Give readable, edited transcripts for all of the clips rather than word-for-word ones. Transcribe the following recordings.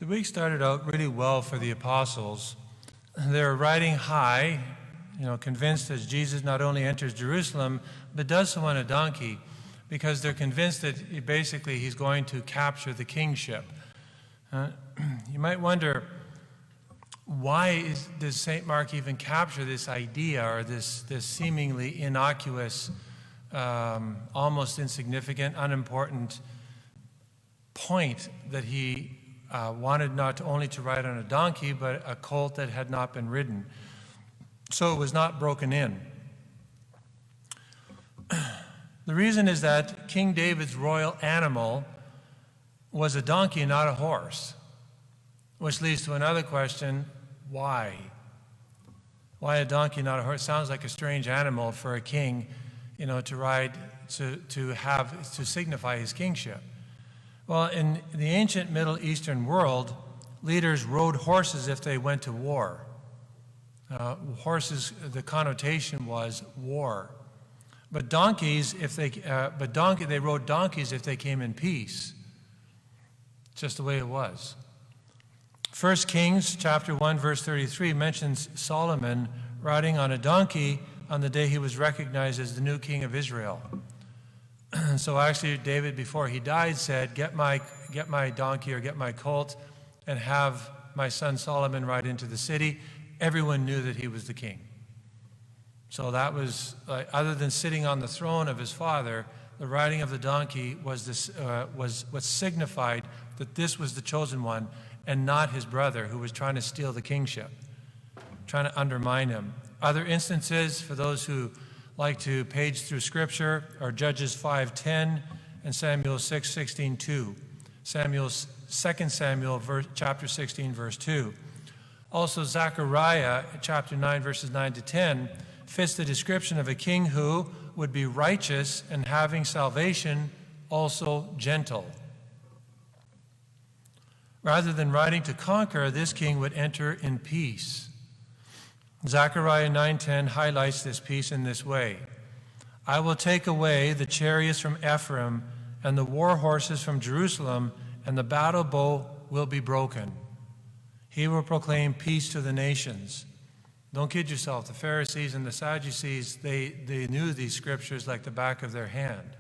The week started out really well for the apostles. They're riding high, convinced as Jesus not only enters Jerusalem, but does so on a donkey, because they're convinced that he's going to capture the kingship. You might wonder, does St. Mark even capture this idea, or this seemingly innocuous, almost insignificant, unimportant point that he wanted not only to ride on a donkey, but a colt that had not been ridden. So it was not broken in. The reason is that King David's royal animal was a donkey, not a horse, which leads to another question: why? Why a donkey, not a horse? Sounds like a strange animal for a king, to ride, to signify his kingship. Well, in the ancient Middle Eastern world, leaders rode horses if they went to war. Horses, the connotation was war. But they rode donkeys if they came in peace. Just the way it was. 1 Kings chapter 1, verse 33 mentions Solomon riding on a donkey on the day he was recognized as the new king of Israel. So actually, David, before he died, said, get my donkey or get my colt and have my son Solomon ride into the city. Everyone knew that he was the king. So that was, other than sitting on the throne of his father, the riding of the donkey was what signified that this was the chosen one and not his brother who was trying to steal the kingship, trying to undermine him. Other instances, for those who like to page through Scripture, are Judges 5:10 and Samuel 6:16-2. 2 Samuel chapter 16, verse 2. Also, Zechariah chapter 9, verses 9-10 fits the description of a king who would be righteous and having salvation, also gentle. Rather than riding to conquer, this king would enter in peace. Zechariah 9:10 highlights this peace in this way: I will take away the chariots from Ephraim and the war horses from Jerusalem, and the battle bow will be broken. He will proclaim peace to the nations. Don't kid yourself. The Pharisees and the Sadducees, they knew these scriptures like the back of their hand.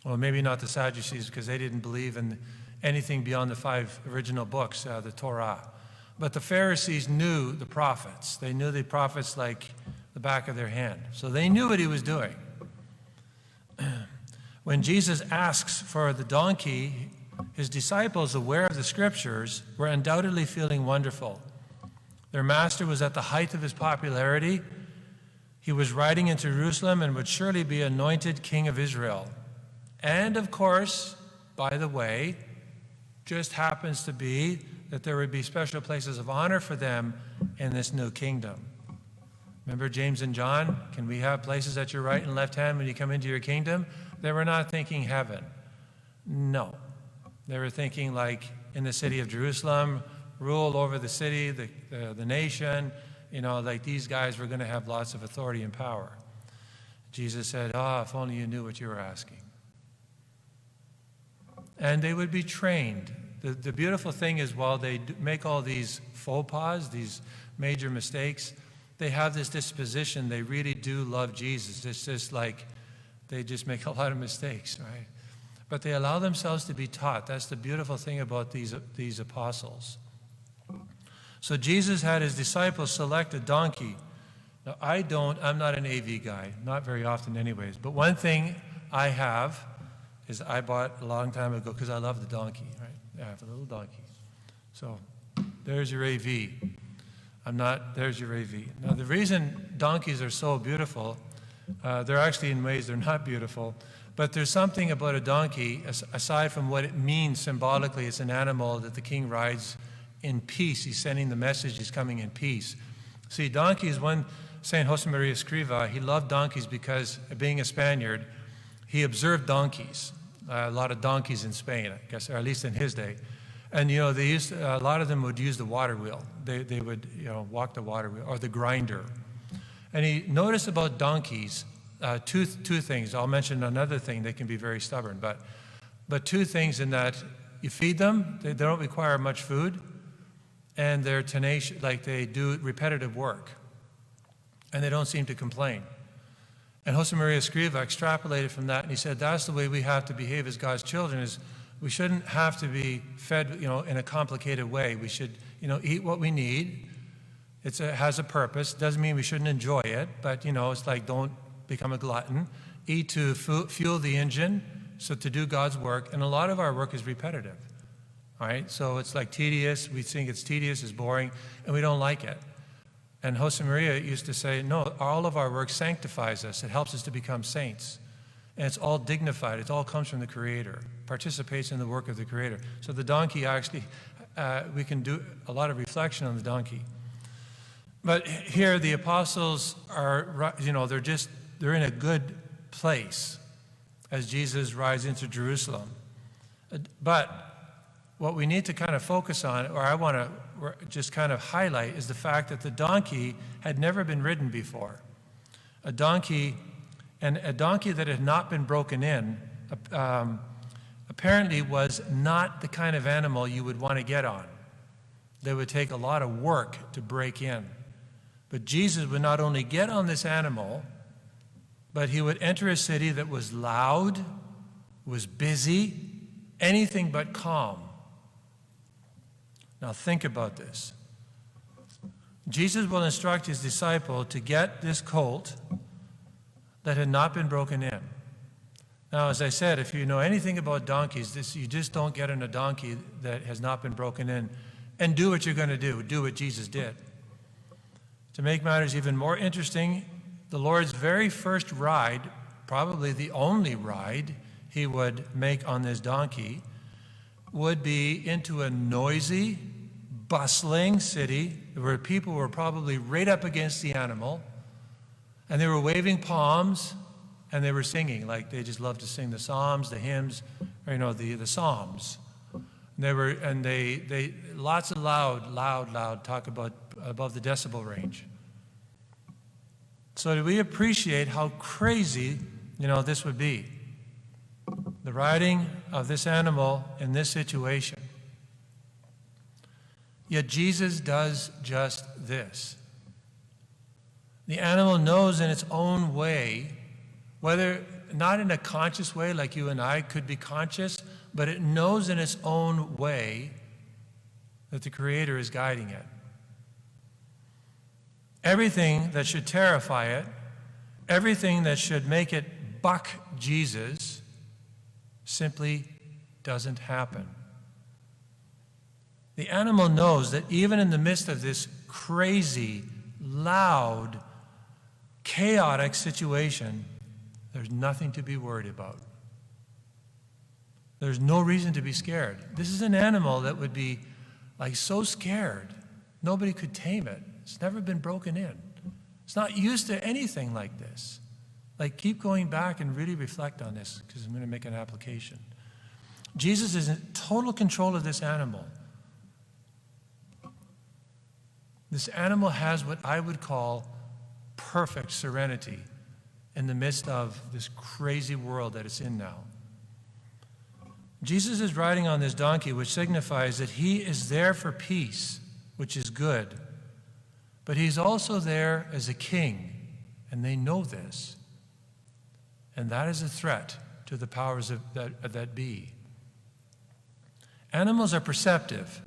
Well, maybe not the Sadducees, because they didn't believe in anything beyond the 5 original books, the Torah. But the Pharisees knew the prophets. They knew the prophets like the back of their hand. So they knew what he was doing. When Jesus asks for the donkey, his disciples, aware of the scriptures, were undoubtedly feeling wonderful. Their master was at the height of his popularity. He was riding into Jerusalem and would surely be anointed king of Israel. And of course, by the way, just happens to be that there would be special places of honor for them in this new kingdom. Remember James and John? Can we have places at your right and left hand when you come into your kingdom? They were not thinking heaven. No. They were thinking like in the city of Jerusalem, rule over the city, the nation. Like these guys were going to have lots of authority and power. Jesus said, if only you knew what you were asking. And they would be trained. The beautiful thing is, while they make all these faux pas, these major mistakes, they have this disposition. They really do love Jesus. It's just like they just make a lot of mistakes, right? But they allow themselves to be taught. That's the beautiful thing about these apostles. So Jesus had his disciples select a donkey. Now, I'm not an AV guy, not very often anyways. But one thing I have is I bought a long time ago, because I love the donkey, right? I have a little donkey. So there's your AV. There's your AV. Now, the reason donkeys are so beautiful, they're actually in ways they're not beautiful, but there's something about a donkey, aside from what it means symbolically. It's an animal that the king rides in peace. He's sending the message he's coming in peace. See, donkeys, St. Josemaria Escriva, he loved donkeys because, being a Spaniard, he observed donkeys. A lot of donkeys in Spain, I guess, or at least in his day. And, a lot of them would use the water wheel. They would, walk the water wheel, or the grinder. And he noticed about donkeys, two things. I'll mention another thing. They can be very stubborn. But two things in that you feed them, they don't require much food, and they're tenacious, like they do repetitive work, and they don't seem to complain. And Josemaria Escriva extrapolated from that, and he said that's the way we have to behave as God's children, is we shouldn't have to be fed, in a complicated way. We should, eat what we need. It has a purpose. Doesn't mean we shouldn't enjoy it, but, it's like don't become a glutton. Eat to fuel the engine, so to do God's work, and a lot of our work is repetitive, all right? So it's like tedious. We think it's tedious, it's boring, and we don't like it. And Josemaria used to say, no, all of our work sanctifies us. It helps us to become saints. And it's all dignified. It all comes from the Creator, participates in the work of the Creator. So the donkey actually, we can do a lot of reflection on the donkey. But here the apostles are, they're in a good place as Jesus rides into Jerusalem. But what we need to kind of focus on, or I want to just kind of highlight, is the fact that the donkey had never been ridden before. A donkey that had not been broken in, apparently was not the kind of animal you would want to get on. They would take a lot of work to break in. But Jesus would not only get on this animal, but he would enter a city that was loud, was busy, anything but calm. Now think about this. Jesus will instruct his disciple to get this colt that had not been broken in. Now, as I said, if you know anything about donkeys, you just don't get in a donkey that has not been broken in and do what you're going to do. Do what Jesus did. To make matters even more interesting, the Lord's very first ride, probably the only ride he would make on this donkey, would be into a noisy, bustling city where people were probably right up against the animal, and they were waving palms, and they were singing, like they just love to sing the psalms, the hymns, or the psalms. They lots of loud talk about above the decibel range. So do we appreciate how crazy, this would be? The riding of this animal in this situation. Yet Jesus does just this. The animal knows in its own way, whether not in a conscious way like you and I could be conscious, but it knows in its own way that the Creator is guiding it. Everything that should terrify it, everything that should make it buck Jesus, simply doesn't happen. The animal knows that even in the midst of this crazy, loud, chaotic situation, there's nothing to be worried about. There's no reason to be scared. This is an animal that would be like so scared, nobody could tame it. It's never been broken in. It's not used to anything like this. Like, keep going back and really reflect on this, because I'm going to make an application. Jesus is in total control of this animal. This animal has what I would call perfect serenity in the midst of this crazy world that it's in now. Jesus is riding on this donkey, which signifies that he is there for peace, which is good. But he's also there as a king, and they know this. And that is a threat to the powers that be. Animals are perceptive.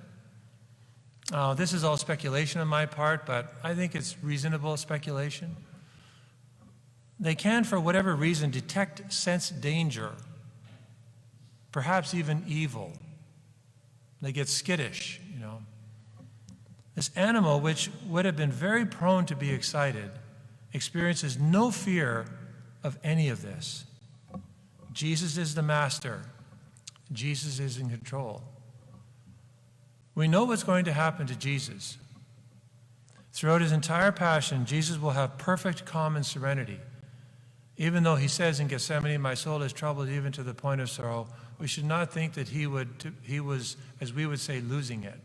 This is all speculation on my part, but I think it's reasonable speculation. They can, for whatever reason, detect, sense danger, perhaps even evil. They get skittish, This animal, which would have been very prone to be excited, experiences no fear of any of this. Jesus is the master. Jesus is in control. We know what's going to happen to Jesus. Throughout his entire passion, Jesus will have perfect calm and serenity. Even though he says in Gethsemane, "My soul is troubled even to the point of sorrow," we should not think that he was, as we would say, losing it.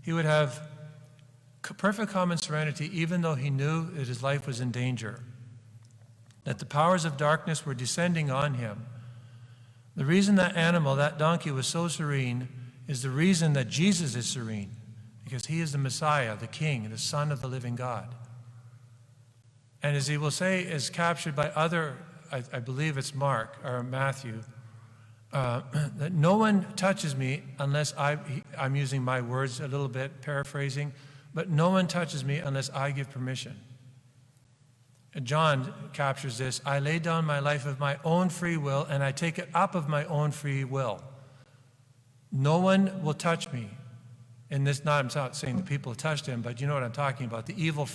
He would have perfect calm and serenity even though he knew that his life was in danger, that the powers of darkness were descending on him. The reason that animal, that donkey, was so serene is the reason that Jesus is serene, because he is the Messiah, the King, the Son of the living God. And as he will say, is captured by other, I believe it's Mark or Matthew, that no one touches me unless I'm using my words a little bit, paraphrasing, but no one touches me unless I give permission. And John captures this: I lay down my life of my own free will, and I take it up of my own free will. No one will touch me. And this, I'm not saying the people touched him, but you know what I'm talking about. The evil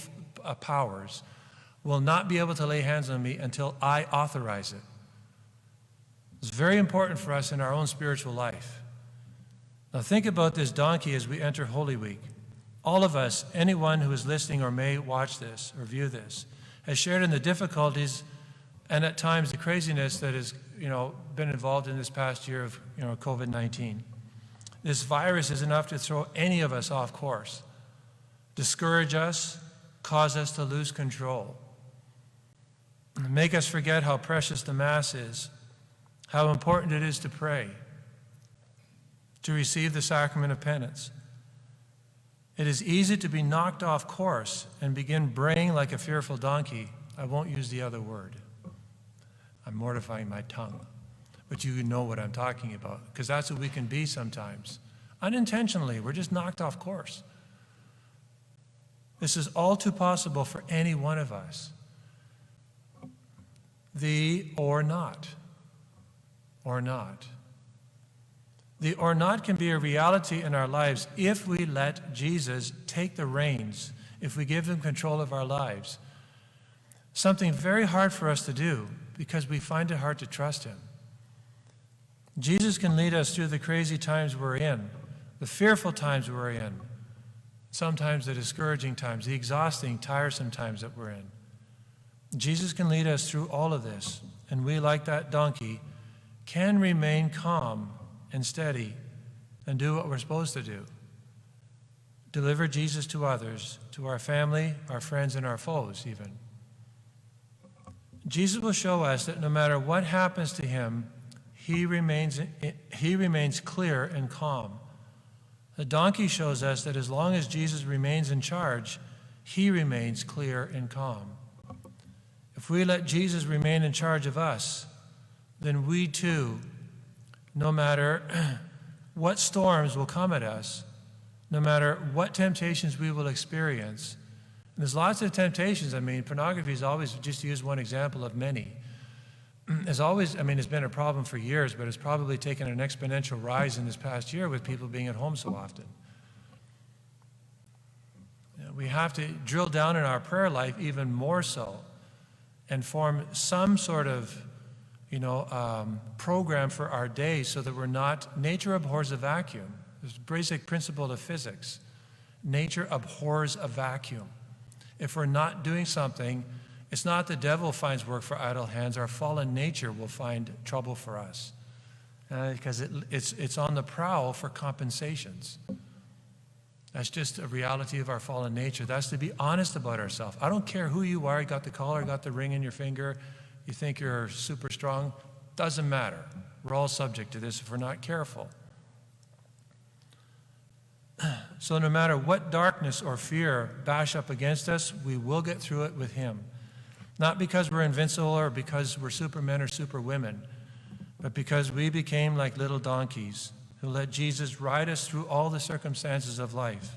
powers will not be able to lay hands on me until I authorize it. It's very important for us in our own spiritual life. Now think about this donkey as we enter Holy Week. All of us, anyone who is listening or may watch this or view this, has shared in the difficulties and at times the craziness that has, been involved in this past year of, COVID-19. This virus is enough to throw any of us off course, discourage us, cause us to lose control, make us forget how precious the Mass is, how important it is to pray, to receive the sacrament of penance. It is easy to be knocked off course and begin braying like a fearful donkey. I won't use the other word. I'm mortifying my tongue. But you know what I'm talking about, because that's what we can be sometimes. Unintentionally, we're just knocked off course. This is all too possible for any one of us. The or not. Or not. The or not can be a reality in our lives if we let Jesus take the reins, if we give him control of our lives. Something very hard for us to do because we find it hard to trust him. Jesus can lead us through the crazy times we're in, the fearful times we're in, sometimes the discouraging times, the exhausting, tiresome times that we're in. Jesus can lead us through all of this, and we, like that donkey, can remain calm and steady and do what we're supposed to do. Deliver Jesus to others, to our family, our friends, and our foes even. Jesus will show us that no matter what happens to him, he remains clear and calm. The donkey shows us that as long as Jesus remains in charge, he remains clear and calm. If we let Jesus remain in charge of us, then we too, no matter what storms will come at us, no matter what temptations we will experience, and there's lots of temptations. Pornography is always, just to use one example of many, it's been a problem for years, but it's probably taken an exponential rise in this past year with people being at home so often. We have to drill down in our prayer life even more so and form some sort of program for our day so that we're not, nature abhors a vacuum. There's a basic principle of physics. Nature abhors a vacuum. If we're not doing something, it's not the devil finds work for idle hands. Our fallen nature will find trouble for us because it's on the prowl for compensations. That's just a reality of our fallen nature. That's to be honest about ourselves. I don't care who you are. You got the collar, got the ring in your finger. You think you're super strong. Doesn't matter. We're all subject to this if we're not careful. So no matter what darkness or fear bash up against us, we will get through it with him. Not because we're invincible or because we're supermen or superwomen, but because we became like little donkeys who let Jesus ride us through all the circumstances of life.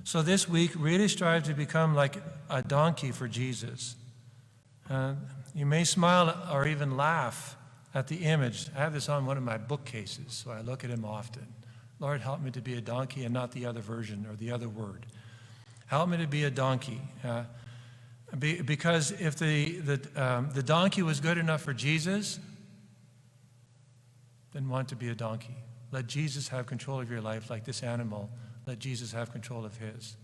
So this week, really strive to become like a donkey for Jesus. You may smile or even laugh at the image. I have this on one of my bookcases, so I look at him often. Lord, help me to be a donkey and not the other version or the other word. Help me to be a donkey. Because if the donkey was good enough for Jesus, then want to be a donkey. Let Jesus have control of your life like this animal. Let Jesus have control of his.